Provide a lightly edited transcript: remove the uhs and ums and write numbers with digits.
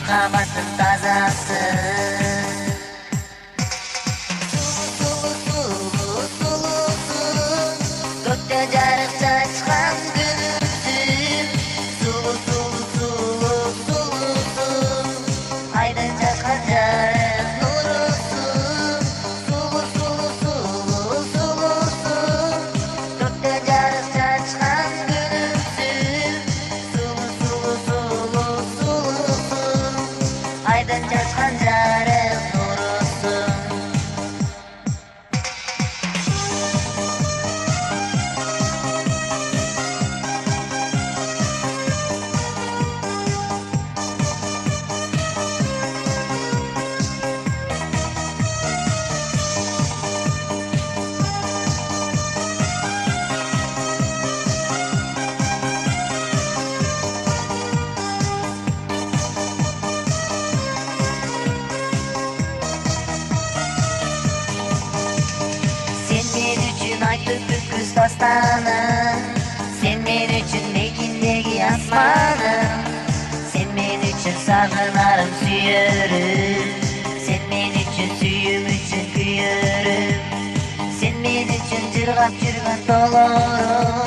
махаббаттын тазасы. Көктө жарык чачкан күнүмсүн, сулуусун, айдын чачкан жарык нурусун, сулуусун, көктө жарык чачкан күнүмсүн, сулуусун, айдын чачкан жарык нурусун. Айтып бүткүз тастаным, сен мен үчүн мекиндеги асманым, сен мен үчүн сагынарым, сүйөрүм, сен мен үчүн сүйүм үчүн күйөрүм, сен мен үчүн жыргап жүргөн тоолорум.